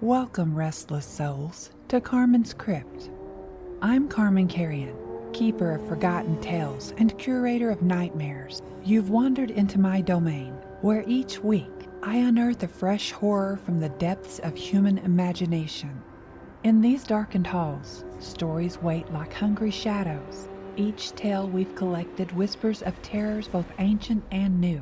Welcome, restless souls, to Carmen's Crypt. I'm Carmen Carrion, keeper of forgotten tales and curator of nightmares. You've wandered into my domain, where each week I unearth a fresh horror from the depths of human imagination. In these darkened halls, stories wait like hungry shadows. Each tale we've collected whispers of terrors both ancient and new.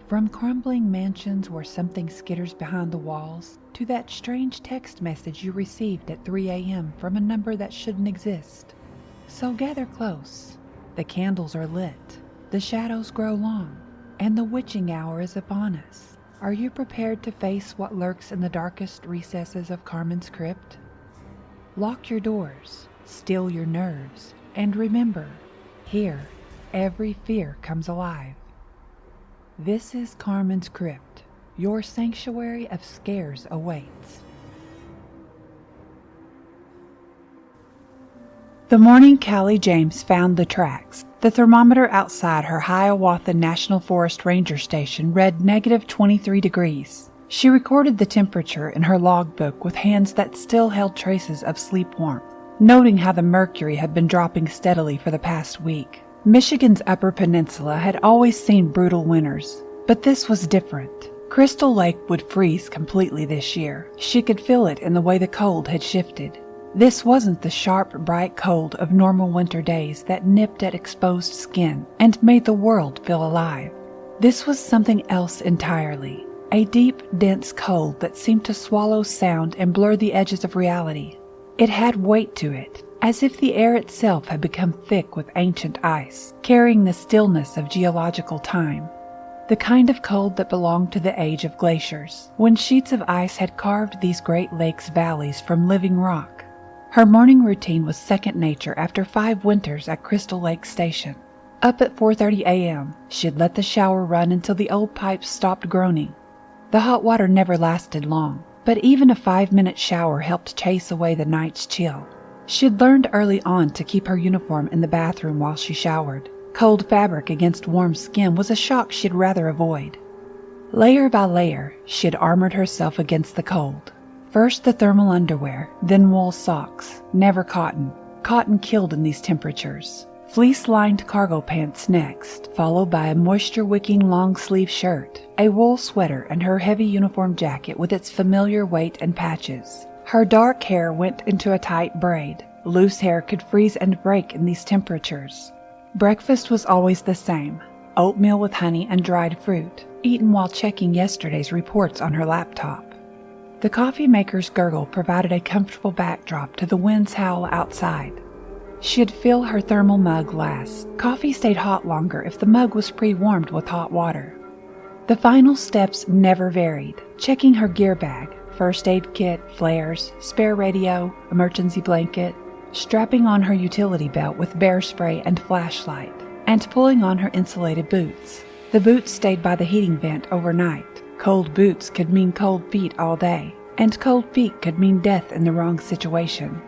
From crumbling mansions where something skitters behind the walls, to that strange text message you received at 3 a.m. from a number that shouldn't exist. So gather close. The candles are lit, the shadows grow long, and the witching hour is upon us. Are you prepared to face what lurks in the darkest recesses of Carmen's Crypt? Lock your doors, still your nerves, and remember, here, every fear comes alive. This is Carmen's Crypt. Your sanctuary of scares awaits. The morning Callie James found the tracks, the thermometer outside her Hiawatha National Forest Ranger Station read -23 degrees. She recorded the temperature in her logbook with hands that still held traces of sleep warmth, noting how the mercury had been dropping steadily for the past week. Michigan's Upper Peninsula had always seen brutal winters, but this was different. Crystal Lake would freeze completely this year. She could feel it in the way the cold had shifted. This wasn't the sharp, bright cold of normal winter days that nipped at exposed skin and made the world feel alive. This was something else entirely. A deep, dense cold that seemed to swallow sound and blur the edges of reality. It had weight to it, as if the air itself had become thick with ancient ice, carrying the stillness of geological time. The kind of cold that belonged to the age of glaciers, when sheets of ice had carved these Great Lakes valleys from living rock. Her morning routine was second nature after 5 winters at Crystal Lake Station. Up at 4:30 a.m., she'd let the shower run until the old pipes stopped groaning. The hot water never lasted long, but even a 5-minute shower helped chase away the night's chill. She'd learned early on to keep her uniform in the bathroom while she showered. Cold fabric against warm skin was a shock she'd rather avoid. Layer by layer, she'd armored herself against the cold. First the thermal underwear, then wool socks, never cotton. Cotton killed in these temperatures. Fleece-lined cargo pants next, followed by a moisture-wicking long-sleeve shirt, a wool sweater, and her heavy uniform jacket with its familiar weight and patches. Her dark hair went into a tight braid. Loose hair could freeze and break in these temperatures. Breakfast was always the same: oatmeal with honey and dried fruit, eaten while checking yesterday's reports on her laptop. The coffee maker's gurgle provided a comfortable backdrop to the wind's howl outside. She'd fill her thermal mug last. Coffee stayed hot longer if the mug was pre-warmed with hot water. The final steps never varied: checking her gear bag, first aid kit, flares, spare radio, emergency blanket, strapping on her utility belt with bear spray and flashlight, and pulling on her insulated boots. The boots stayed by the heating vent overnight. Cold boots could mean cold feet all day, and cold feet could mean death in the wrong situation.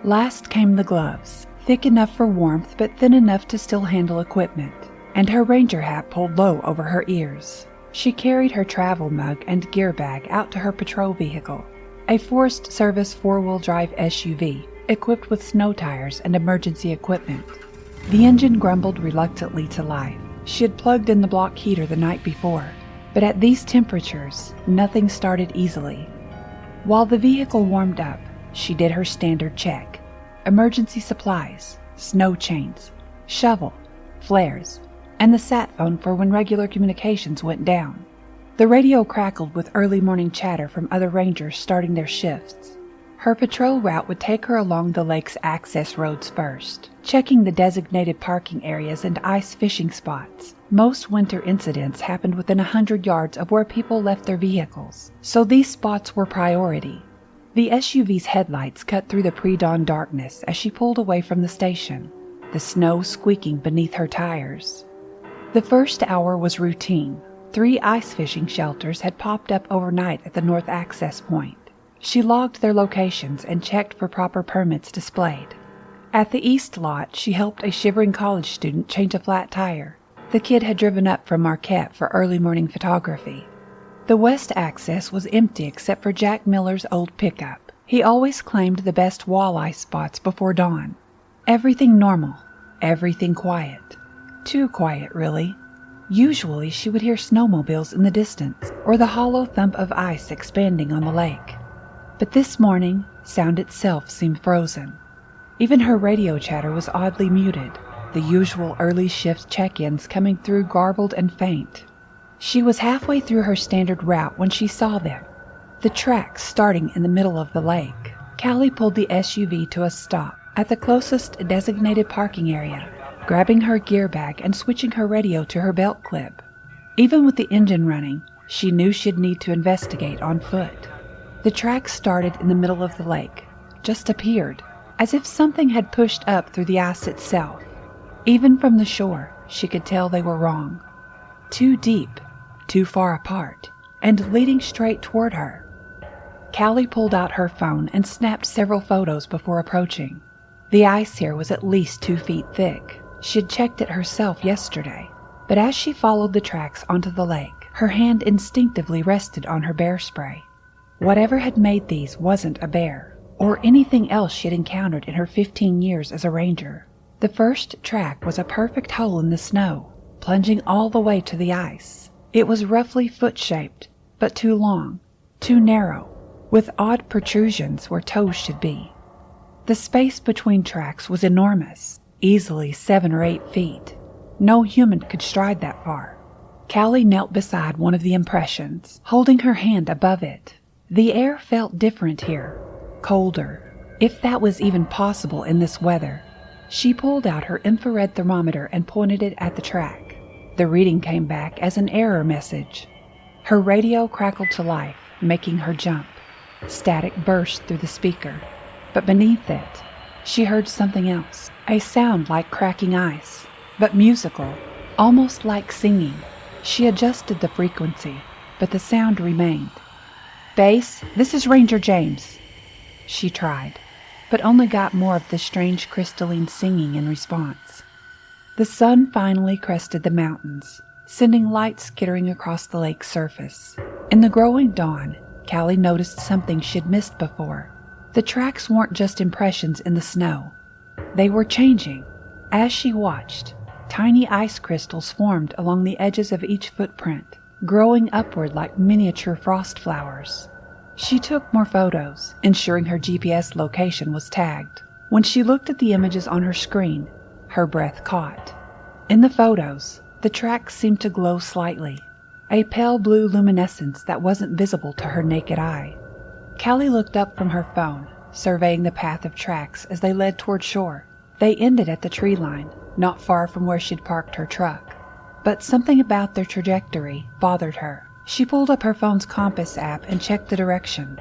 Last came the gloves, thick enough for warmth but thin enough to still handle equipment, and her ranger hat pulled low over her ears. She carried her travel mug and gear bag out to her patrol vehicle, a Forest Service 4-wheel drive SUV, equipped with snow tires and emergency equipment. The engine grumbled reluctantly to life. She had plugged in the block heater the night before, but at these temperatures, nothing started easily. While the vehicle warmed up, she did her standard check: emergency supplies, snow chains, shovel, flares, and the sat phone for when regular communications went down. The radio crackled with early morning chatter from other rangers starting their shifts. Her patrol route would take her along the lake's access roads first, checking the designated parking areas and ice fishing spots. Most winter incidents happened within 100 yards of where people left their vehicles, so these spots were priority. The SUV's headlights cut through the pre-dawn darkness as she pulled away from the station, the snow squeaking beneath her tires. The first hour was routine. 3 ice fishing shelters had popped up overnight at the north access point. She logged their locations and checked for proper permits displayed. At the east lot, she helped a shivering college student change a flat tire. The kid had driven up from Marquette for early morning photography. The west access was empty except for Jack Miller's old pickup. He always claimed the best walleye spots before dawn. Everything normal, everything quiet. Too quiet, really. Usually she would hear snowmobiles in the distance or the hollow thump of ice expanding on the lake. But this morning, sound itself seemed frozen. Even her radio chatter was oddly muted, the usual early shift check-ins coming through garbled and faint. She was halfway through her standard route when she saw them. The tracks starting in the middle of the lake. Callie pulled the SUV to a stop at the closest designated parking area, grabbing her gear bag and switching her radio to her belt clip. Even with the engine running, she knew she'd need to investigate on foot. The tracks started in the middle of the lake, just appeared, as if something had pushed up through the ice itself. Even from the shore, she could tell they were wrong. Too deep, too far apart, and leading straight toward her. Callie pulled out her phone and snapped several photos before approaching. The ice here was at least 2 feet thick. She had checked it herself yesterday, but as she followed the tracks onto the lake, her hand instinctively rested on her bear spray. Whatever had made these wasn't a bear, or anything else she had encountered in her 15 years as a ranger. The first track was a perfect hole in the snow, plunging all the way to the ice. It was roughly foot-shaped, but too long, too narrow, with odd protrusions where toes should be. The space between tracks was enormous, easily 7 or 8 feet. No human could stride that far. Callie knelt beside one of the impressions, holding her hand above it. The air felt different here, colder, if that was even possible in this weather. She pulled out her infrared thermometer and pointed it at the track. The reading came back as an error message. Her radio crackled to life, making her jump. Static burst through the speaker, but beneath it, she heard something else, a sound like cracking ice, but musical, almost like singing. She adjusted the frequency, but the sound remained. "Base, this is Ranger James." She tried, but only got more of the strange crystalline singing in response. The sun finally crested the mountains, sending light skittering across the lake's surface. In the growing dawn, Callie noticed something she'd missed before. The tracks weren't just impressions in the snow. They were changing. As she watched, tiny ice crystals formed along the edges of each footprint, growing upward like miniature frost flowers. She took more photos, ensuring her GPS location was tagged. When she looked at the images on her screen, her breath caught. In the photos, the tracks seemed to glow slightly, a pale blue luminescence that wasn't visible to her naked eye. Callie looked up from her phone, surveying the path of tracks as they led toward shore. They ended at the tree line, not far from where she'd parked her truck. But something about their trajectory bothered her. She pulled up her phone's compass app and checked the direction.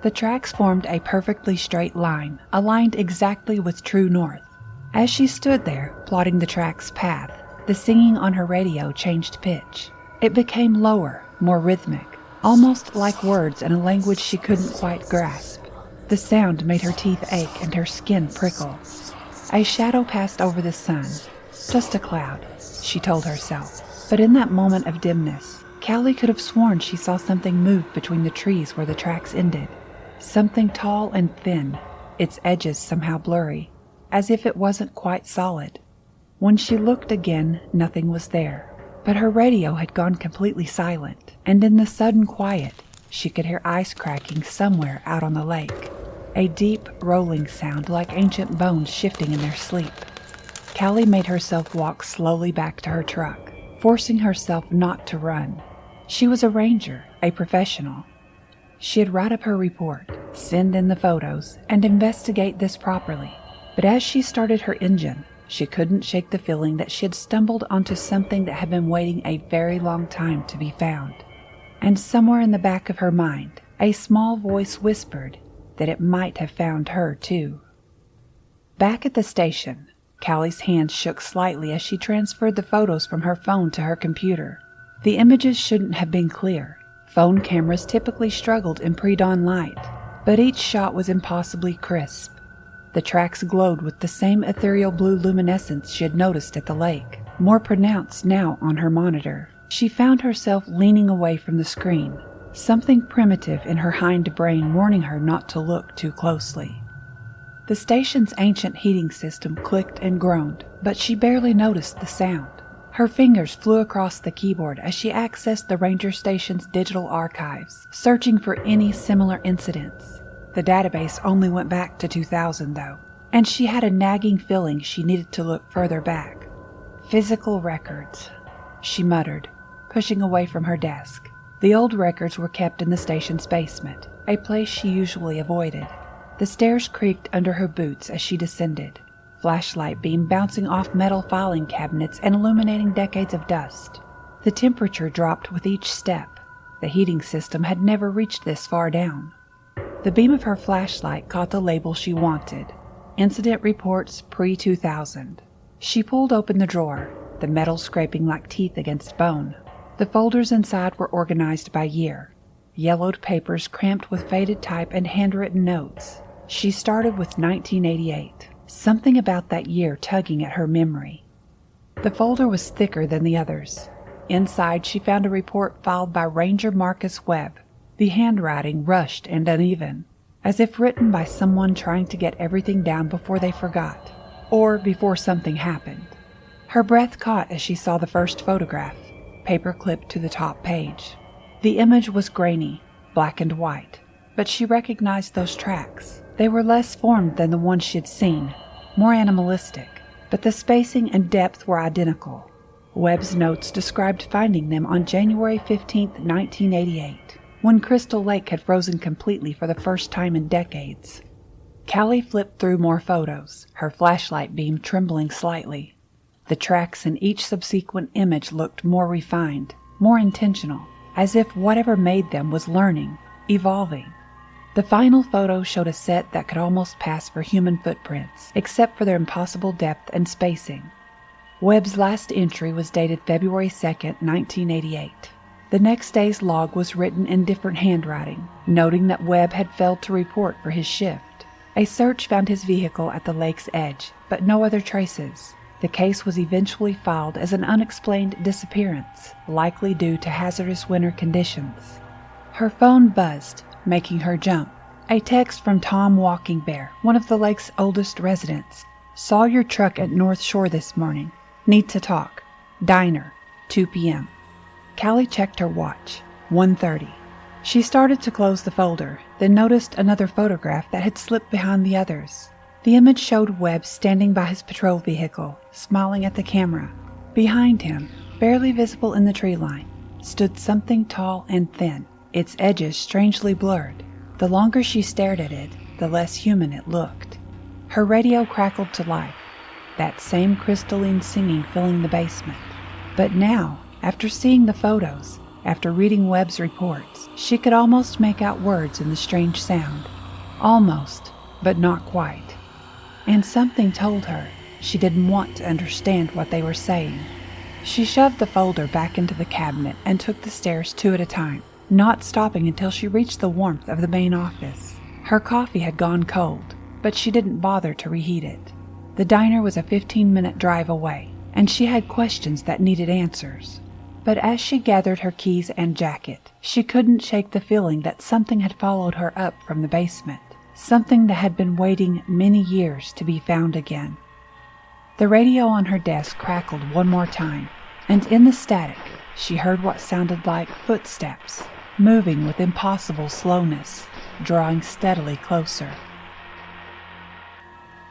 The tracks formed a perfectly straight line, aligned exactly with true north. As she stood there, plotting the track's path, the singing on her radio changed pitch. It became lower, more rhythmic, almost like words in a language she couldn't quite grasp. The sound made her teeth ache and her skin prickle. A shadow passed over the sun. Just a cloud, she told herself. But in that moment of dimness, Callie could have sworn she saw something move between the trees where the tracks ended. Something tall and thin, its edges somehow blurry, as if it wasn't quite solid. When she looked again, nothing was there. But her radio had gone completely silent, and in the sudden quiet, she could hear ice cracking somewhere out on the lake. A deep, rolling sound like ancient bones shifting in their sleep. Callie made herself walk slowly back to her truck, forcing herself not to run. She was a ranger, a professional. She'd write up her report, send in the photos, and investigate this properly. But as she started her engine, she couldn't shake the feeling that she had stumbled onto something that had been waiting a very long time to be found. And somewhere in the back of her mind, a small voice whispered that it might have found her too. Back at the station, Callie's hands shook slightly as she transferred the photos from her phone to her computer. The images shouldn't have been clear. Phone cameras typically struggled in pre-dawn light, but each shot was impossibly crisp. The tracks glowed with the same ethereal blue luminescence she had noticed at the lake, more pronounced now on her monitor. She found herself leaning away from the screen, something primitive in her hind brain warning her not to look too closely. The station's ancient heating system clicked and groaned, but she barely noticed the sound. Her fingers flew across the keyboard as she accessed the ranger station's digital archives, searching for any similar incidents. The database only went back to 2000, though, and she had a nagging feeling she needed to look further back. Physical records, she muttered, pushing away from her desk. The old records were kept in the station's basement, a place she usually avoided. The stairs creaked under her boots as she descended, flashlight beam bouncing off metal filing cabinets and illuminating decades of dust. The temperature dropped with each step. The heating system had never reached this far down. The beam of her flashlight caught the label she wanted: Incident Reports Pre-2000. She pulled open the drawer, the metal scraping like teeth against bone. The folders inside were organized by year, yellowed papers cramped with faded type and handwritten notes. She started with 1988, something about that year tugging at her memory. The folder was thicker than the others. Inside, she found a report filed by Ranger Marcus Webb, the handwriting rushed and uneven, as if written by someone trying to get everything down before they forgot, or before something happened. Her breath caught as she saw the first photograph, paper clipped to the top page. The image was grainy, black and white, but she recognized those tracks. They were less formed than the ones she had seen, more animalistic, but the spacing and depth were identical. Webb's notes described finding them on January 15, 1988, when Crystal Lake had frozen completely for the first time in decades. Callie flipped through more photos, her flashlight beam trembling slightly. The tracks in each subsequent image looked more refined, more intentional, as if whatever made them was learning, evolving. The final photo showed a set that could almost pass for human footprints, except for their impossible depth and spacing. Webb's last entry was dated February 2, 1988. The next day's log was written in different handwriting, noting that Webb had failed to report for his shift. A search found his vehicle at the lake's edge, but no other traces. The case was eventually filed as an unexplained disappearance, likely due to hazardous winter conditions. Her phone buzzed, making her jump. A text from Tom Walking Bear, one of the lake's oldest residents. Saw your truck at North Shore this morning. Need to talk. Diner, 2 p.m. Callie checked her watch. 1:30. She started to close the folder, then noticed another photograph that had slipped behind the others. The image showed Webb standing by his patrol vehicle, smiling at the camera. Behind him, barely visible in the tree line, stood something tall and thin, its edges strangely blurred. The longer she stared at it, the less human it looked. Her radio crackled to life, that same crystalline singing filling the basement. But now, after seeing the photos, after reading Webb's reports, she could almost make out words in the strange sound. Almost, but not quite. And something told her she didn't want to understand what they were saying. She shoved the folder back into the cabinet and took the stairs 2 at a time, not stopping until she reached the warmth of the main office. Her coffee had gone cold, but she didn't bother to reheat it. The diner was a 15-minute drive away, and she had questions that needed answers. But as she gathered her keys and jacket, she couldn't shake the feeling that something had followed her up from the basement, something that had been waiting many years to be found again. The radio on her desk crackled one more time, and in the static, she heard what sounded like footsteps, moving with impossible slowness, drawing steadily closer.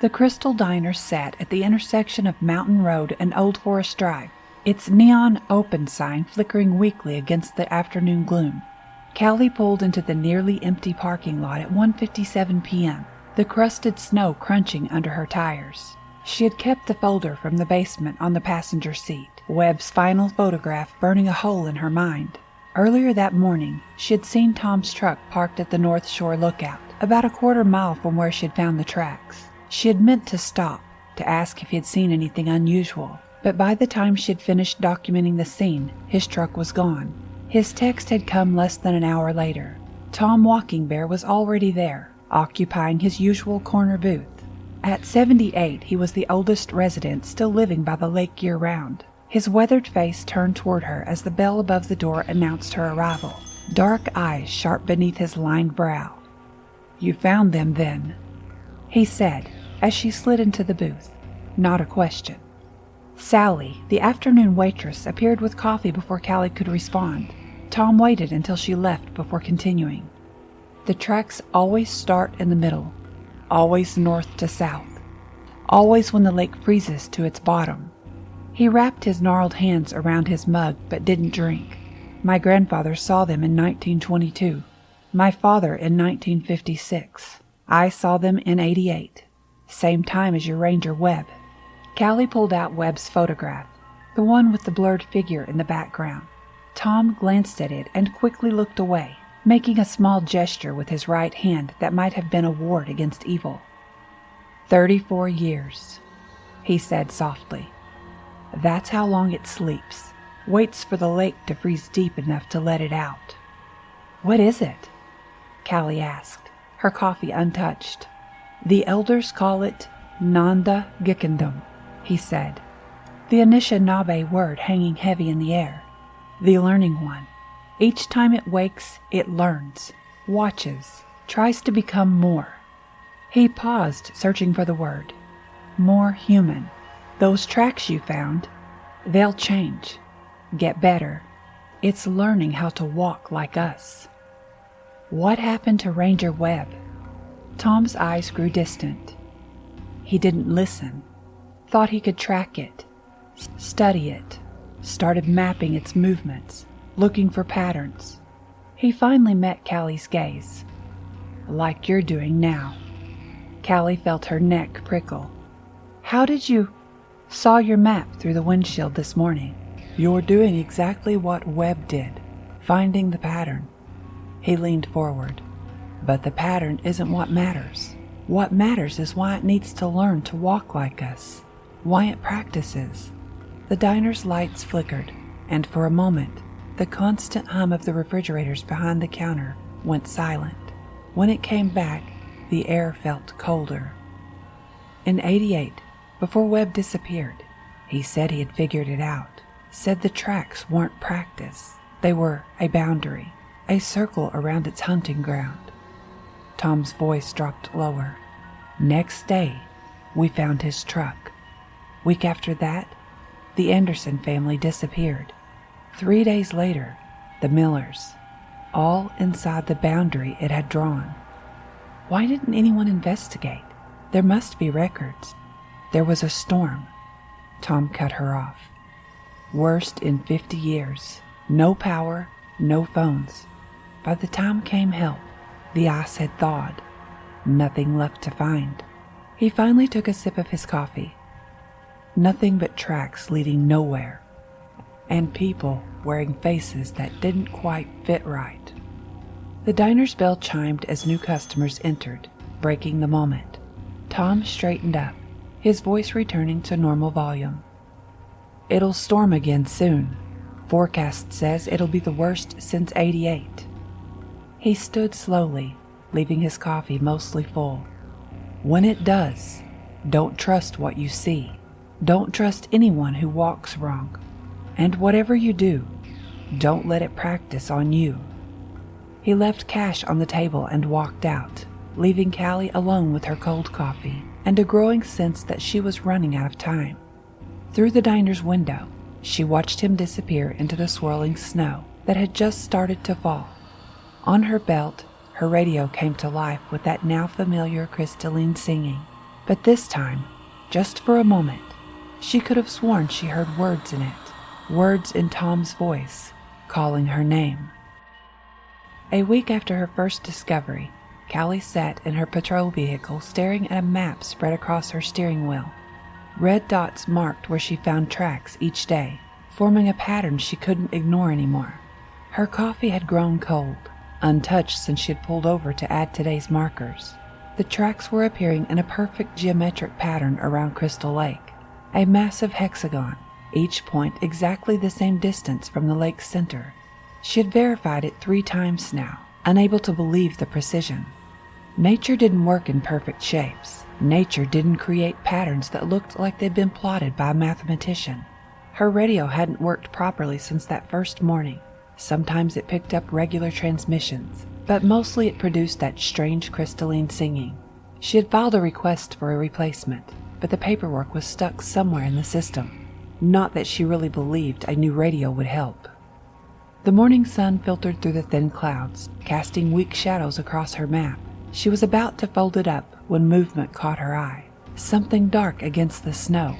The Crystal Diner sat at the intersection of Mountain Road and Old Forest Drive, its neon open sign flickering weakly against the afternoon gloom. Callie pulled into the nearly empty parking lot at 1:57 p.m., the crusted snow crunching under her tires. She had kept the folder from the basement on the passenger seat, Webb's final photograph burning a hole in her mind. Earlier that morning, she had seen Tom's truck parked at the North Shore Lookout, about a quarter mile from where she had found the tracks. She had meant to stop, to ask if he had seen anything unusual, but by the time she had finished documenting the scene, his truck was gone. His text had come less than an hour later. Tom Walking Bear was already there, occupying his usual corner booth. At 78, he was the oldest resident still living by the lake year-round. His weathered face turned toward her as the bell above the door announced her arrival, dark eyes sharp beneath his lined brow. "You found them, then," he said as she slid into the booth. Not a question. Sally, the afternoon waitress, appeared with coffee before Callie could respond. Tom waited until she left before continuing. "The tracks always start in the middle, always north to south, always when the lake freezes to its bottom." He wrapped his gnarled hands around his mug but didn't drink. "My grandfather saw them in 1922. My father in 1956. I saw them in 88. Same time as your ranger Webb." Callie pulled out Webb's photograph, the one with the blurred figure in the background. Tom glanced at it and quickly looked away, making a small gesture with his right hand that might have been a ward against evil. 34 years, he said softly. "That's how long it sleeps, waits for the lake to freeze deep enough to let it out." "What is it?" Callie asked, her coffee untouched. "The elders call it Nanda Gikendum," he said, the Anishinaabe word hanging heavy in the air. "The learning one. Each time it wakes, it learns, watches, tries to become more." He paused, searching for the word. "More human. Those tracks you found, they'll change, get better. It's learning how to walk like us." "What happened to Ranger Webb?" Tom's eyes grew distant. He didn't listen. Thought he could track it, study it, started mapping its movements, looking for patterns. He finally met Callie's gaze. "Like you're doing now." Callie felt her neck prickle. "How did you—" "Saw your map through the windshield this morning. You're doing exactly what Webb did, finding the pattern." He leaned forward. "But the pattern isn't what matters. What matters is why it needs to learn to walk like us, why it practices." The diner's lights flickered, and for a moment, the constant hum of the refrigerators behind the counter went silent. When it came back, the air felt colder. "In 88, before Webb disappeared, he said he had figured it out, said the tracks weren't practice. They were a boundary, a circle around its hunting ground." Tom's voice dropped lower. "Next day, we found his truck. Week after that, the Anderson family disappeared. 3 days later, the Millers, all inside the boundary it had drawn. Why didn't anyone investigate? There must be records." "There was a storm." Tom cut her off. "Worst in 50 years. No power, no phones. By the time came help, the ice had thawed. Nothing left to find." He finally took a sip of his coffee. "Nothing but tracks leading nowhere. And people wearing faces that didn't quite fit right." The diner's bell chimed as new customers entered, breaking the moment. Tom straightened up, his voice returning to normal volume. "It'll storm again soon. Forecast says it'll be the worst since 88. He stood slowly, leaving his coffee mostly full. "When it does, don't trust what you see. Don't trust anyone who walks wrong. And whatever you do, don't let it practice on you." He left cash on the table and walked out, leaving Callie alone with her cold coffee and a growing sense that she was running out of time. Through the diner's window, she watched him disappear into the swirling snow that had just started to fall. On her belt, her radio came to life with that now familiar crystalline singing. But this time, just for a moment, she could have sworn she heard words in it, words in Tom's voice, calling her name. A week after her first discovery, Callie sat in her patrol vehicle staring at a map spread across her steering wheel. Red dots marked where she found tracks each day, forming a pattern she couldn't ignore anymore. Her coffee had grown cold, untouched since she had pulled over to add today's markers. The tracks were appearing in a perfect geometric pattern around Crystal Lake, a massive hexagon, each point exactly the same distance from the lake's center. She had verified it 3 times now, unable to believe the precision. Nature didn't work in perfect shapes. Nature didn't create patterns that looked like they'd been plotted by a mathematician. Her radio hadn't worked properly since that first morning. Sometimes it picked up regular transmissions, but mostly it produced that strange crystalline singing. She had filed a request for a replacement, but the paperwork was stuck somewhere in the system. Not that she really believed a new radio would help. The morning sun filtered through the thin clouds, casting weak shadows across her map. She was about to fold it up when movement caught her eye. Something dark against the snow,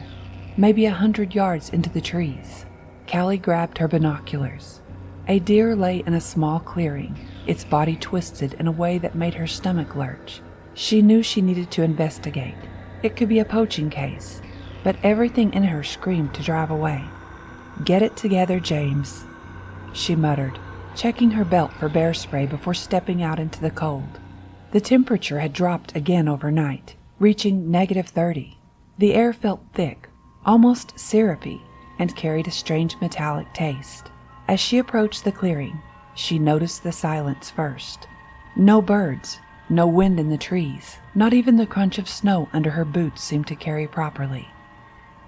maybe 100 yards into the trees. Callie grabbed her binoculars. A deer lay in a small clearing, its body twisted in a way that made her stomach lurch. She knew she needed to investigate. It could be a poaching case, but everything in her screamed to drive away. "Get it together, James," she muttered, checking her belt for bear spray before stepping out into the cold. The temperature had dropped again overnight, reaching -30. The air felt thick, almost syrupy, and carried a strange metallic taste. As she approached the clearing, she noticed the silence first. No birds, no wind in the trees, not even the crunch of snow under her boots seemed to carry properly.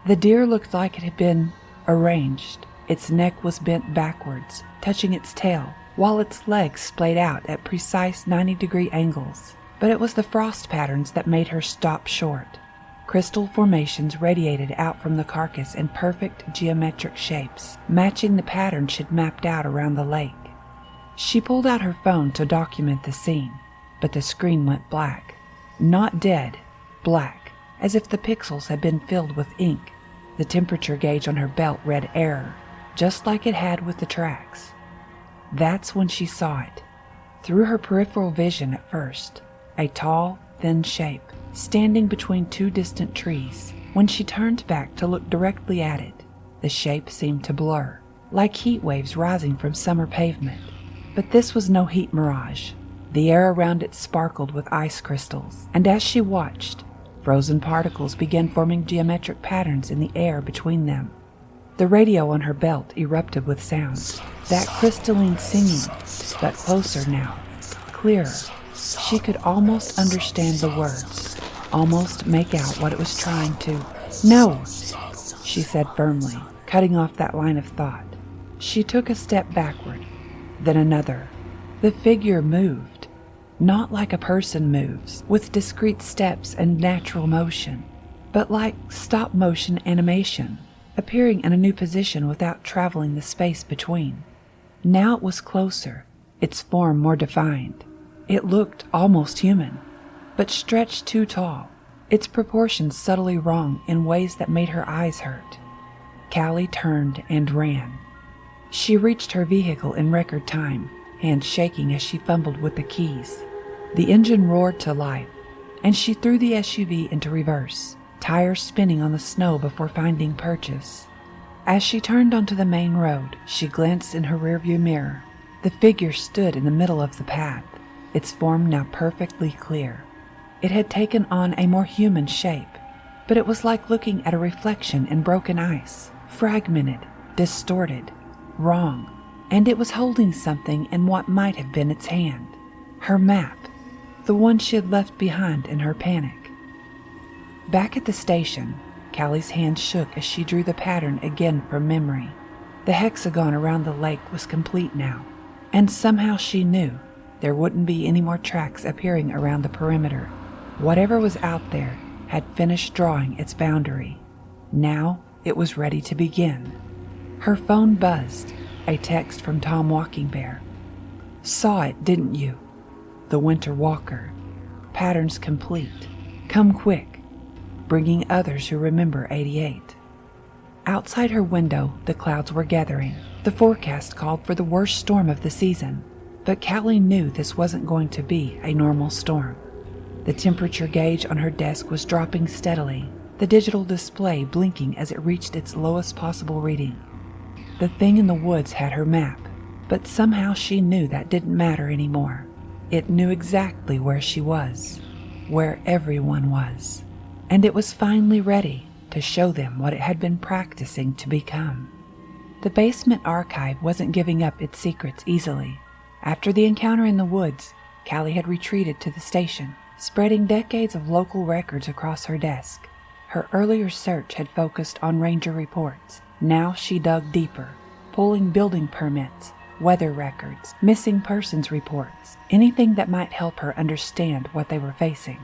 The deer looked like it had been arranged. Its neck was bent backwards, touching its tail, while its legs splayed out at precise 90-degree angles. But it was the frost patterns that made her stop short. Crystal formations radiated out from the carcass in perfect geometric shapes, matching the pattern she'd mapped out around the lake. She pulled out her phone to document the scene, but the screen went black. Not dead, black, as if the pixels had been filled with ink. The temperature gauge on her belt read error, just like it had with the tracks. That's when she saw it. Through her peripheral vision at first, a tall, thin shape, standing between two distant trees. When she turned back to look directly at it, the shape seemed to blur, like heat waves rising from summer pavement. But this was no heat mirage. The air around it sparkled with ice crystals, and as she watched, frozen particles began forming geometric patterns in the air between them. The radio on her belt erupted with sound, that crystalline singing, but closer now, clearer. She could almost understand the words, almost make out what it was trying to. "No," she said firmly, cutting off that line of thought. She took a step backward, then another. The figure moved, not like a person moves, with discrete steps and natural motion, but like stop-motion animation, appearing in a new position without traveling the space between. Now it was closer, its form more defined. It looked almost human, but stretched too tall, its proportions subtly wrong in ways that made her eyes hurt. Callie turned and ran. She reached her vehicle in record time, hands shaking as she fumbled with the keys. The engine roared to life, and she threw the SUV into reverse, tires spinning on the snow before finding purchase. As she turned onto the main road, she glanced in her rearview mirror. The figure stood in the middle of the path, its form now perfectly clear. It had taken on a more human shape, but it was like looking at a reflection in broken ice, fragmented, distorted, wrong, and it was holding something in what might have been its hand. Her map, the one she had left behind in her panic. Back at the station, Callie's hand shook as she drew the pattern again from memory. The hexagon around the lake was complete now, and somehow she knew there wouldn't be any more tracks appearing around the perimeter. Whatever was out there had finished drawing its boundary. Now it was ready to begin. Her phone buzzed, a text from Tom Walking Bear. "Saw it, didn't you? The Winter Walker. Patterns complete. Come quick. Bringing others who remember '88. Outside her window, the clouds were gathering. The forecast called for the worst storm of the season, but Callie knew this wasn't going to be a normal storm. The temperature gauge on her desk was dropping steadily, the digital display blinking as it reached its lowest possible reading. The thing in the woods had her map, but somehow she knew that didn't matter anymore. It knew exactly where she was, where everyone was, and it was finally ready to show them what it had been practicing to become. The basement archive wasn't giving up its secrets easily. After the encounter in the woods, Callie had retreated to the station, spreading decades of local records across her desk. Her earlier search had focused on ranger reports, Now she dug deeper, pulling building permits, weather records, missing persons reports, anything that might help her understand what they were facing.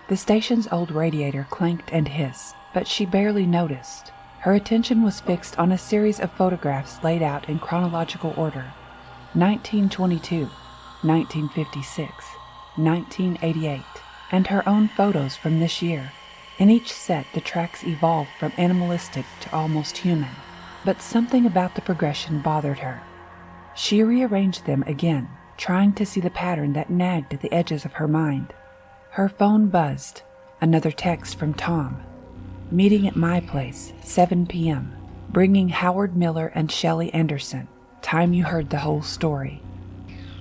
The station's old radiator clanked and hissed, but she barely noticed. Her attention was fixed on a series of photographs laid out in chronological order. 1922, 1956, 1988, and her own photos from this year. In each set, the tracks evolved from animalistic to almost human, but something about the progression bothered her. She rearranged them again, trying to see the pattern that nagged at the edges of her mind. Her phone buzzed. Another text from Tom. Meeting at my place, 7 p.m. Bringing Howard Miller and Shelley Anderson. Time you heard the whole story.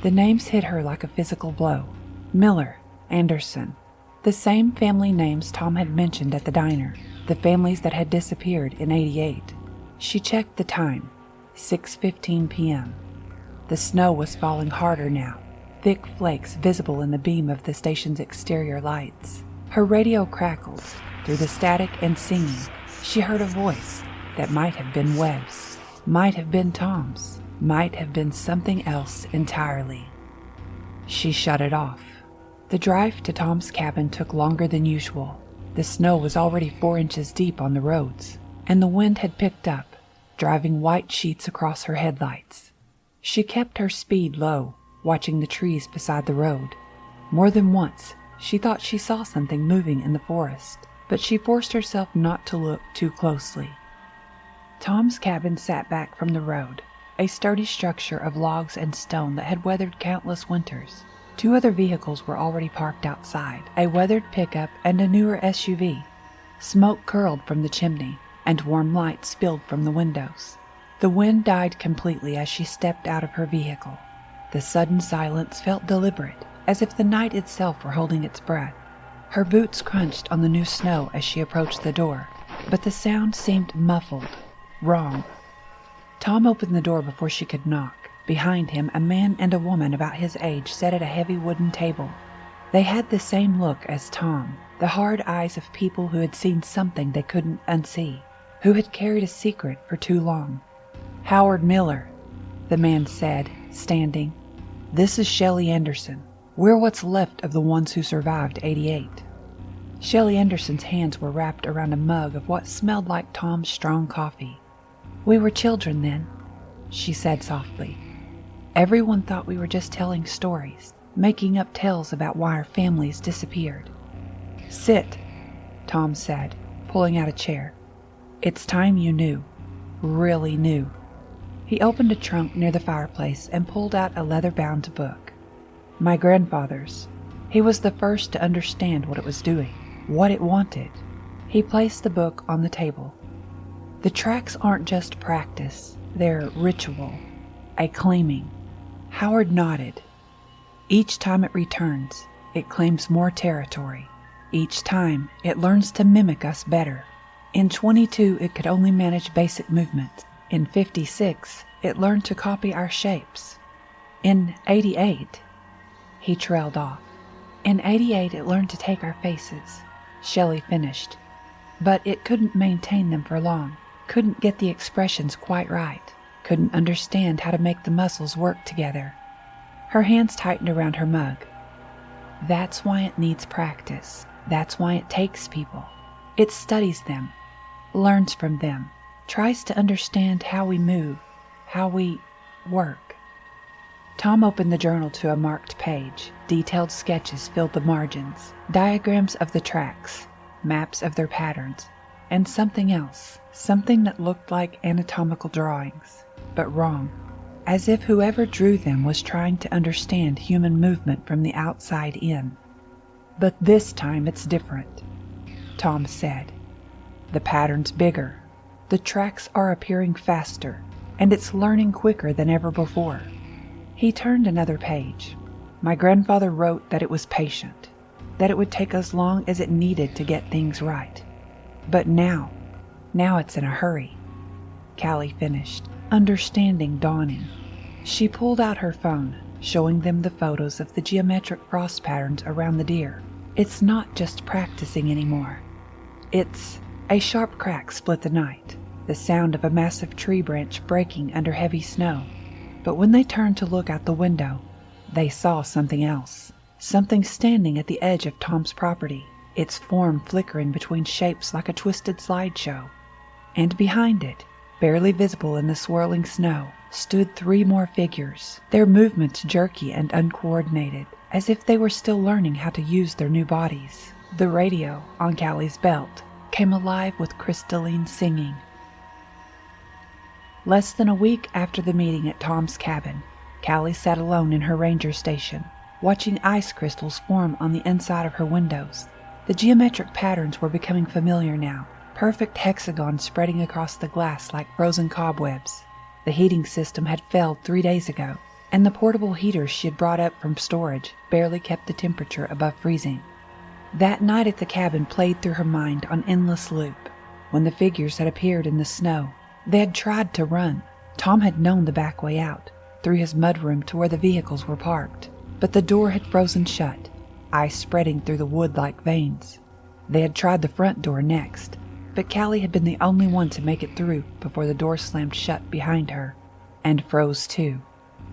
The names hit her like a physical blow. Miller, Anderson. The same family names Tom had mentioned at the diner. The families that had disappeared in '88. She checked the time. 6:15 p.m. The snow was falling harder now, thick flakes visible in the beam of the station's exterior lights. Her radio crackled. Through the static and singing, she heard a voice that might have been Webb's, might have been Tom's, might have been something else entirely. She shut it off. The drive to Tom's cabin took longer than usual. The snow was already 4 inches deep on the roads, and the wind had picked up, driving white sheets across her headlights. She kept her speed low, watching the trees beside the road. More than once, she thought she saw something moving in the forest, but she forced herself not to look too closely. Tom's cabin sat back from the road, a sturdy structure of logs and stone that had weathered countless winters. 2 other vehicles were already parked outside, a weathered pickup and a newer SUV. Smoke curled from the chimney, and warm light spilled from the windows. The wind died completely as she stepped out of her vehicle. The sudden silence felt deliberate, as if the night itself were holding its breath. Her boots crunched on the new snow as she approached the door, but the sound seemed muffled, wrong. Tom opened the door before she could knock. Behind him, a man and a woman about his age sat at a heavy wooden table. They had the same look as Tom, the hard eyes of people who had seen something they couldn't unsee, who had carried a secret for too long. Howard Miller, the man said, standing. This is Shelley Anderson. We're what's left of the ones who survived '88. Shelley Anderson's hands were wrapped around a mug of what smelled like Tom's strong coffee. We were children then, she said softly. Everyone thought we were just telling stories, making up tales about why our families disappeared. Sit, Tom said, pulling out a chair. It's time you knew, really knew. He opened a trunk near the fireplace and pulled out a leather-bound book. My grandfather's. He was the first to understand what it was doing, what it wanted. He placed the book on the table. The tracks aren't just practice, they're ritual, a claiming. Howard nodded. Each time it returns, it claims more territory. Each time, it learns to mimic us better. In 22, it could only manage basic movements. In 56, it learned to copy our shapes. In 88, he trailed off. In 88, it learned to take our faces. Shelley finished. But it couldn't maintain them for long, couldn't get the expressions quite right, couldn't understand how to make the muscles work together. Her hands tightened around her mug. That's why it needs practice. That's why it takes people. It studies them, learns from them, tries to understand how we move, how we work. Tom opened the journal to a marked page. Detailed sketches filled the margins, diagrams of the tracks, maps of their patterns, and something else, something that looked like anatomical drawings, but wrong, as if whoever drew them was trying to understand human movement from the outside in. But this time it's different, Tom said. The pattern's bigger. The tracks are appearing faster, and it's learning quicker than ever before. He turned another page. My grandfather wrote that it was patient, that it would take as long as it needed to get things right. But now it's in a hurry. Callie finished, understanding dawning. She pulled out her phone, showing them the photos of the geometric frost patterns around the deer. It's not just practicing anymore. It's a sharp crack split the night. the sound of a massive tree branch breaking under heavy snow. But when they turned to look out the window, they saw something else. Something standing at the edge of Tom's property, its form flickering between shapes like a twisted slideshow. And behind it, barely visible in the swirling snow, stood 3 more figures, their movements jerky and uncoordinated, as if they were still learning how to use their new bodies. The radio on Callie's belt came alive with crystalline singing. Less than a week after the meeting at Tom's cabin, Callie sat alone in her ranger station, watching ice crystals form on the inside of her windows. The geometric patterns were becoming familiar now, perfect hexagons spreading across the glass like frozen cobwebs. The heating system had failed 3 days ago, and the portable heaters she had brought up from storage barely kept the temperature above freezing. That night at the cabin played through her mind on endless loop. When the figures had appeared in the snow, they had tried to run. Tom had known the back way out, through his mudroom to where the vehicles were parked, but the door had frozen shut, ice spreading through the wood like veins. They had tried the front door next, but Callie had been the only one to make it through before the door slammed shut behind her, and froze too.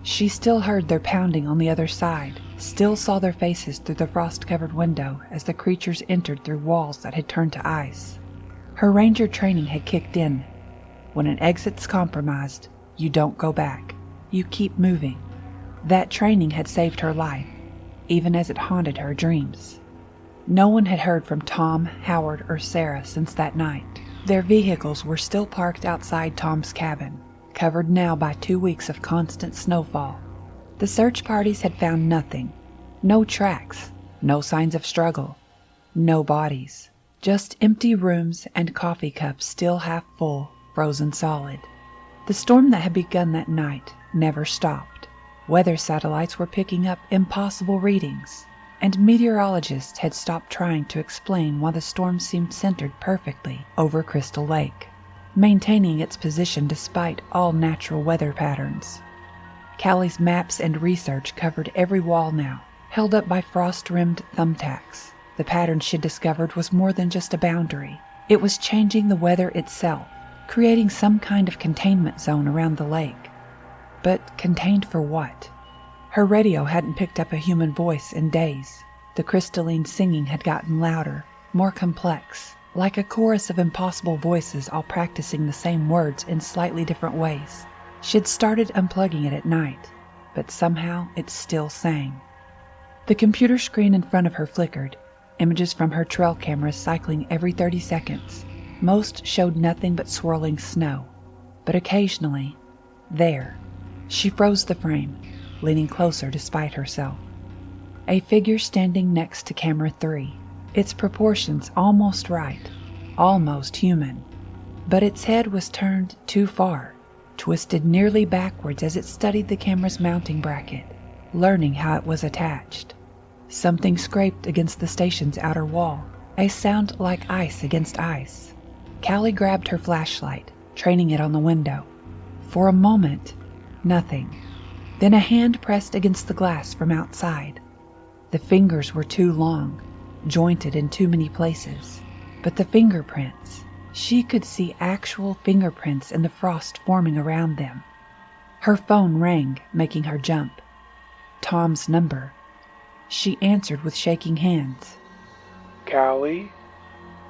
She still heard their pounding on the other side, still saw their faces through the frost-covered window as the creatures entered through walls that had turned to ice. Her ranger training had kicked in. When an exit's compromised, you don't go back. You keep moving. That training had saved her life, even as it haunted her dreams. No one had heard from Tom, Howard, or Sarah since that night. Their vehicles were still parked outside Tom's cabin, covered now by 2 weeks of constant snowfall. The search parties had found nothing. No tracks, no signs of struggle, no bodies. Just empty rooms and coffee cups still half full, frozen solid. The storm that had begun that night never stopped. Weather satellites were picking up impossible readings, and meteorologists had stopped trying to explain why the storm seemed centered perfectly over Crystal Lake, maintaining its position despite all natural weather patterns. Callie's maps and research covered every wall now, held up by frost-rimmed thumbtacks. The pattern she'd discovered was more than just a boundary. It was changing the weather itself, creating some kind of containment zone around the lake. But contained for what? Her radio hadn't picked up a human voice in days. The crystalline singing had gotten louder, more complex, like a chorus of impossible voices all practicing the same words in slightly different ways. She'd started unplugging it at night, but somehow it still sang. The computer screen in front of her flickered, images from her trail cameras cycling every 30 seconds. Most showed nothing but swirling snow, but occasionally, there. She froze the frame, leaning closer despite herself. A figure standing next to camera 3, its proportions almost right, almost human. But its head was turned too far, twisted nearly backwards as it studied the camera's mounting bracket, learning how it was attached. Something scraped against the station's outer wall, a sound like ice against ice. Callie grabbed her flashlight, training it on the window. For a moment, nothing. Then a hand pressed against the glass from outside. The fingers were too long, jointed in too many places. But the fingerprints, she could see actual fingerprints in the frost forming around them. Her phone rang, making her jump. Tom's number. She answered with shaking hands. Callie?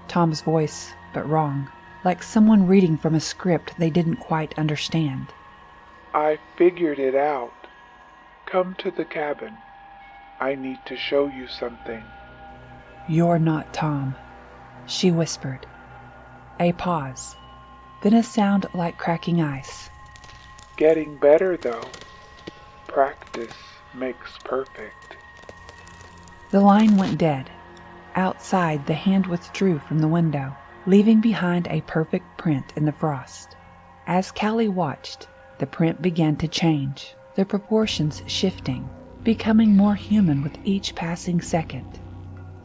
Tom's voice, but wrong, like someone reading from a script they didn't quite understand. I figured it out. Come to the cabin. I need to show you something. You're not Tom, she whispered. A pause, then a sound like cracking ice. Getting better, though. Practice makes perfect. The line went dead. Outside, the hand withdrew from the window, leaving behind a perfect print in the frost. As Callie watched, the print began to change, the proportions shifting, becoming more human with each passing second.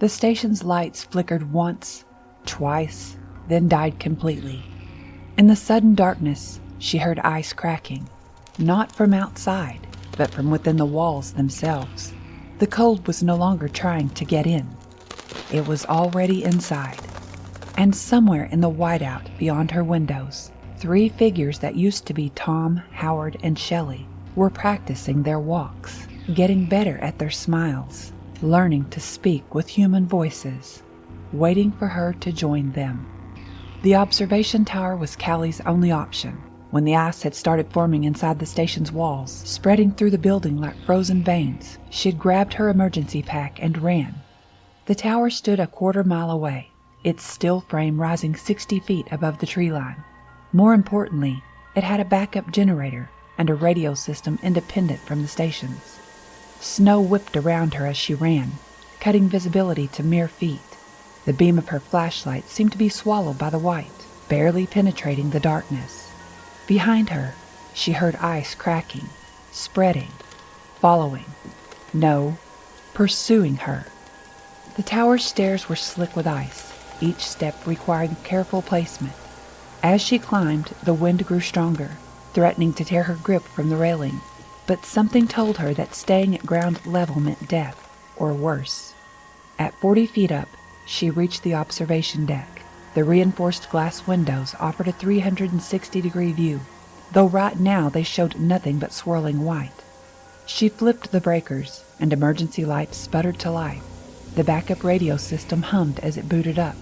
The station's lights flickered once, twice, then died completely. In the sudden darkness, she heard ice cracking, not from outside, but from within the walls themselves. The cold was no longer trying to get in. It was already inside. And somewhere in the whiteout beyond her windows, 3 figures that used to be Tom, Howard, and Shelley were practicing their walks, getting better at their smiles, learning to speak with human voices, waiting for her to join them. The observation tower was Callie's only option. When the ice had started forming inside the station's walls, spreading through the building like frozen veins, she had grabbed her emergency pack and ran. The tower stood a quarter-mile away, its steel frame rising 60 feet above the tree line. More importantly, it had a backup generator and a radio system independent from the station's. Snow whipped around her as she ran, cutting visibility to mere feet. The beam of her flashlight seemed to be swallowed by the white, barely penetrating the darkness. Behind her, she heard ice cracking, spreading, following. No, pursuing her. The tower's stairs were slick with ice, each step requiring careful placement. As she climbed, the wind grew stronger, threatening to tear her grip from the railing. But something told her that staying at ground level meant death, or worse. At 40 feet up, she reached the observation deck. The reinforced glass windows offered a 360-degree view, though right now they showed nothing but swirling white. She flipped the breakers, and emergency lights sputtered to life. The backup radio system hummed as it booted up.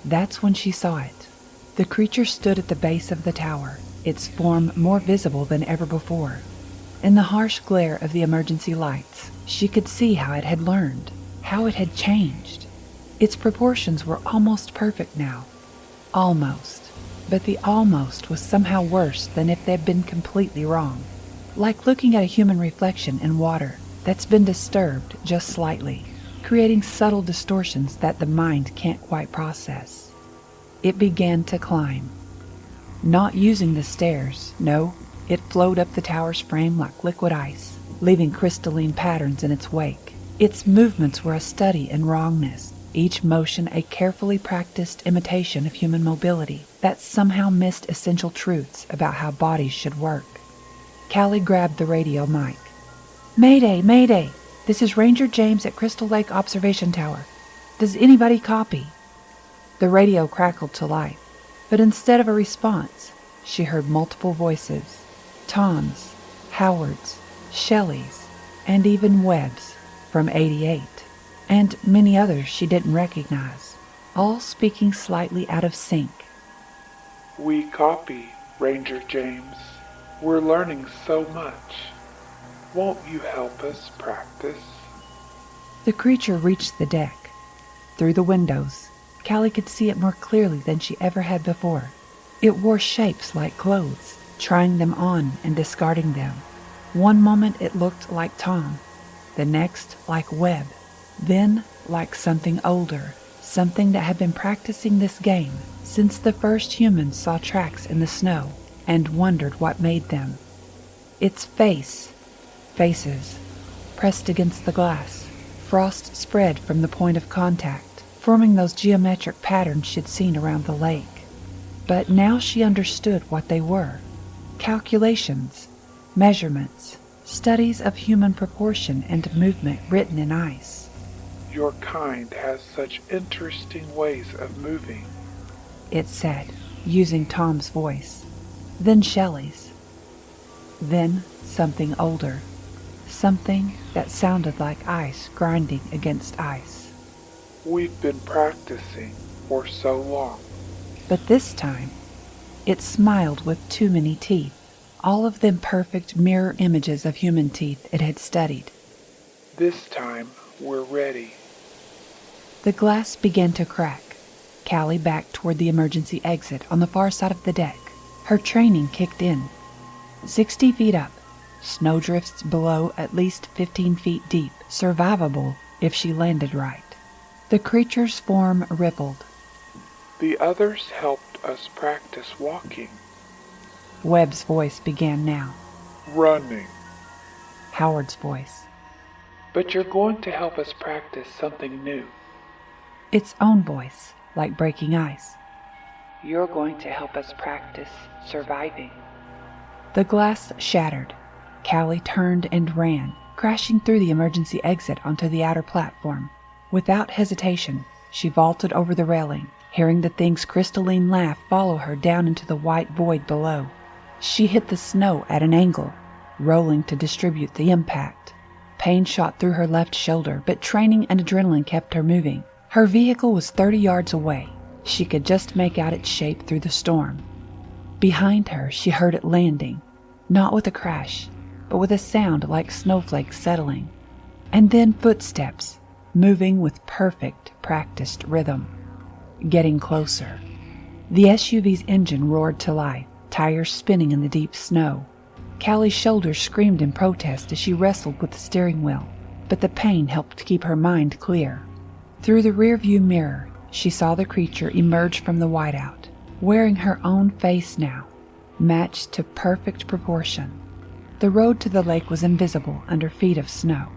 That's when she saw it. The creature stood at the base of the tower, its form more visible than ever before. In the harsh glare of the emergency lights, she could see how it had learned, how it had changed. Its proportions were almost perfect now. Almost. But the almost was somehow worse than if they'd been completely wrong. Like looking at a human reflection in water that's been disturbed just slightly, creating subtle distortions that the mind can't quite process. It began to climb. Not using the stairs, no, it flowed up the tower's frame like liquid ice, leaving crystalline patterns in its wake. Its movements were a study in wrongness, each motion a carefully practiced imitation of human mobility that somehow missed essential truths about how bodies should work. Callie grabbed the radio mic. "Mayday, Mayday! This is Ranger James at Crystal Lake Observation Tower. Does anybody copy?" The radio crackled to life, but instead of a response, she heard multiple voices. Tom's, Howard's, Shelley's, and even Webb's from 88. And many others she didn't recognize, all speaking slightly out of sync. "We copy, Ranger James. We're learning so much. Won't you help us practice?" The creature reached the deck. Through the windows, Callie could see it more clearly than she ever had before. It wore shapes like clothes, trying them on and discarding them. One moment it looked like Tom, the next like Webb. Then, like something older, something that had been practicing this game since the first humans saw tracks in the snow and wondered what made them. Its faces, pressed against the glass, frost spread from the point of contact, forming those geometric patterns she'd seen around the lake. But now she understood what they were. Calculations, measurements, studies of human proportion and movement written in ice. "Your kind has such interesting ways of moving," it said, using Tom's voice. Then Shelley's. Then something older. Something that sounded like ice grinding against ice. "We've been practicing for so long." But this time, it smiled with too many teeth, all of them perfect mirror images of human teeth it had studied. "This time, we're ready." The glass began to crack. Callie backed toward the emergency exit on the far side of the deck. Her training kicked in. 60 feet up, snowdrifts below at least 15 feet deep, survivable if she landed right. The creature's form rippled. "The others helped us practice walking." Webb's voice began now. "Running." Howard's voice. "But you're going to help us practice something new." Its own voice, like breaking ice. "You're going to help us practice surviving." The glass shattered. Callie turned and ran, crashing through the emergency exit onto the outer platform. Without hesitation, she vaulted over the railing, hearing the thing's crystalline laugh follow her down into the white void below. She hit the snow at an angle, rolling to distribute the impact. Pain shot through her left shoulder, but training and adrenaline kept her moving. Her vehicle was 30 yards away. She could just make out its shape through the storm. Behind her, she heard it landing, not with a crash, but with a sound like snowflakes settling. And then footsteps, moving with perfect, practiced rhythm. Getting closer. The SUV's engine roared to life, tires spinning in the deep snow. Callie's shoulders screamed in protest as she wrestled with the steering wheel, but the pain helped keep her mind clear. Through the rearview mirror, she saw the creature emerge from the whiteout, wearing her own face now, matched to perfect proportion. The road to the lake was invisible under feet of snow,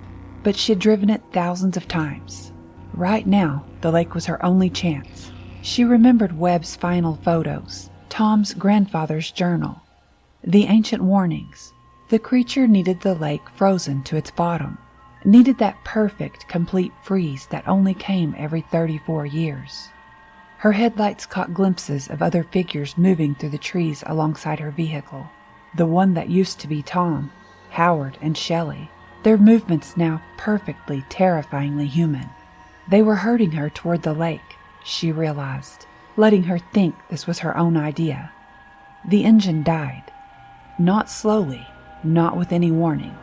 but she had driven it thousands of times. Right now, the lake was her only chance. She remembered Webb's final photos, Tom's grandfather's journal, the ancient warnings. The creature needed the lake frozen to its bottom, needed that perfect, complete freeze that only came every 34 years. Her headlights caught glimpses of other figures moving through the trees alongside her vehicle. The one that used to be Tom, Howard, and Shelley. Their movements now perfectly, terrifyingly human. They were herding her toward the lake, she realized, letting her think this was her own idea. The engine died. Not slowly, not with any warning.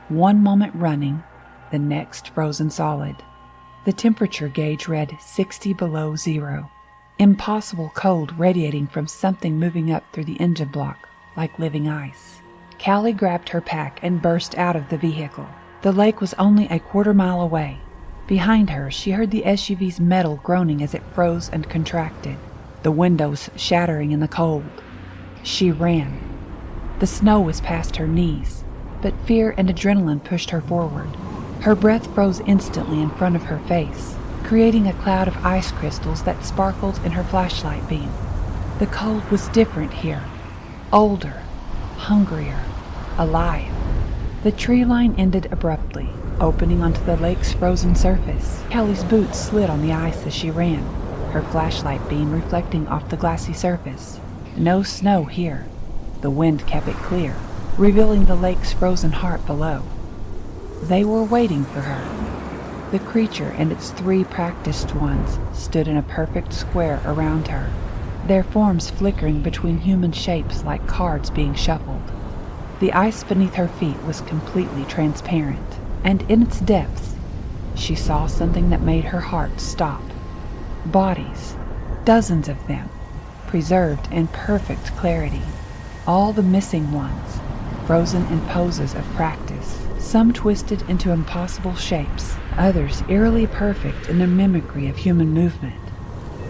One moment running, the next frozen solid. The temperature gauge read 60 below zero. Impossible cold radiating from something moving up through the engine block like living ice. Callie grabbed her pack and burst out of the vehicle. The lake was only a quarter-mile away. Behind her, she heard the SUV's metal groaning as it froze and contracted, the windows shattering in the cold. She ran. The snow was past her knees, but fear and adrenaline pushed her forward. Her breath froze instantly in front of her face, creating a cloud of ice crystals that sparkled in her flashlight beam. The cold was different here. Older, hungrier, alive. The tree line ended abruptly, opening onto the lake's frozen surface. Callie's boots slid on the ice as she ran, her flashlight beam reflecting off the glassy surface. No snow here. The wind kept it clear, revealing the lake's frozen heart below. They were waiting for her. The creature and its 3 practiced ones stood in a perfect square around her, their forms flickering between human shapes like cards being shuffled. The ice beneath her feet was completely transparent, and in its depths, she saw something that made her heart stop. Bodies, dozens of them, preserved in perfect clarity. All the missing ones, frozen in poses of practice, some twisted into impossible shapes, others eerily perfect in their mimicry of human movement.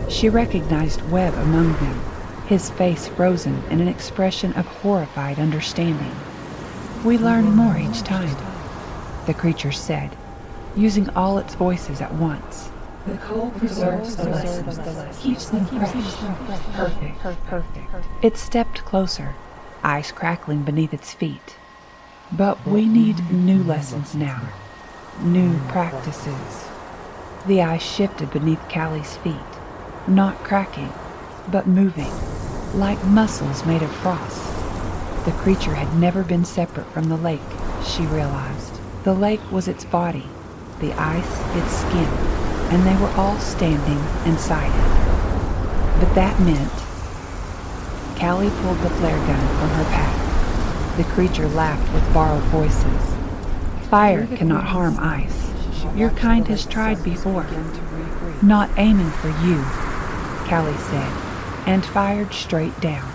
She recognized Webb among them, his face frozen in an expression of horrified understanding. "We learn more each time," the creature said, using all its voices at once. "The cold preserves the lessons, keeps them fresh, perfect." It stepped closer, ice crackling beneath its feet. "But we need new lessons now, new practices." The ice shifted beneath Callie's feet, not cracking, but moving, like muscles made of frost. The creature had never been separate from the lake, she realized. The lake was its body, the ice its skin, and they were all standing inside it. But that meant... Callie pulled the flare gun from her pack. The creature laughed with borrowed voices. "Fire cannot harm ice. Your kind has tried before. Not aiming for you," Callie said, and fired straight down.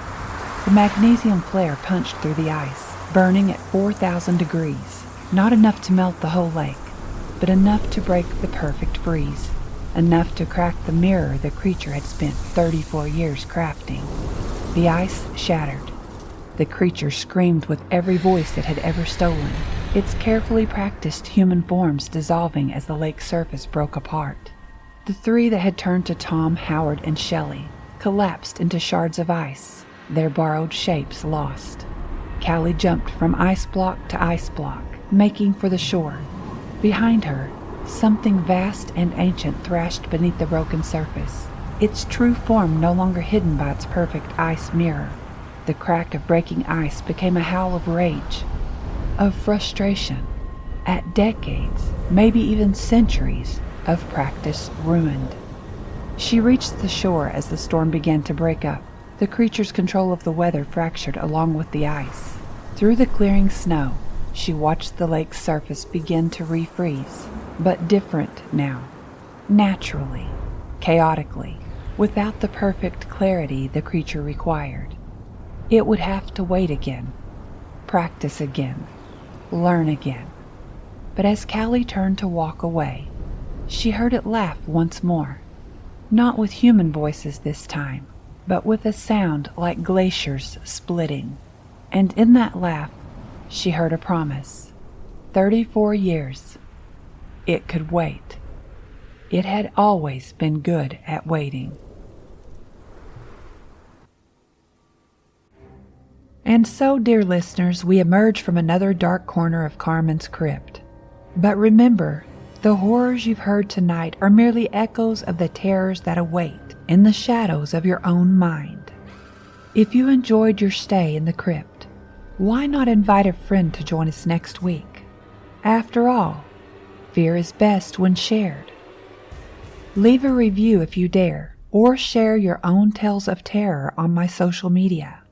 The magnesium flare punched through the ice, burning at 4,000 degrees. Not enough to melt the whole lake, but enough to break the perfect freeze. Enough to crack the mirror the creature had spent 34 years crafting. The ice shattered. The creature screamed with every voice it had ever stolen, its carefully practiced human forms dissolving as the lake's surface broke apart. The 3 that had turned to Tom, Howard, and Shelley collapsed into shards of ice, their borrowed shapes lost. Callie jumped from ice block to ice block, making for the shore. Behind her, something vast and ancient thrashed beneath the broken surface, its true form no longer hidden by its perfect ice mirror. The crack of breaking ice became a howl of rage, of frustration, at decades, maybe even centuries, of practice ruined. She reached the shore as the storm began to break up. The creature's control of the weather fractured along with the ice. Through the clearing snow, she watched the lake's surface begin to refreeze, but different now. Naturally, chaotically, without the perfect clarity the creature required. It would have to wait again, practice again, learn again. But as Callie turned to walk away, she heard it laugh once more, not with human voices this time, but with a sound like glaciers splitting. And in that laugh, she heard a promise. 34 years. It could wait. It had always been good at waiting. And so, dear listeners, we emerge from another dark corner of Carmen's crypt. But remember, the horrors you've heard tonight are merely echoes of the terrors that await in the shadows of your own mind. If you enjoyed your stay in the crypt, why not invite a friend to join us next week? After all, fear is best when shared. Leave a review if you dare, or share your own tales of terror on my social media.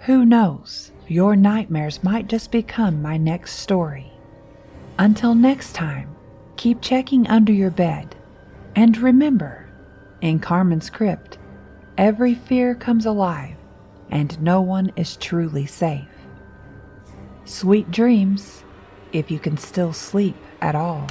Who knows, your nightmares might just become my next story. Until next time, keep checking under your bed. And remember, in Carmen's crypt, every fear comes alive, and no one is truly safe. Sweet dreams, if you can still sleep at all.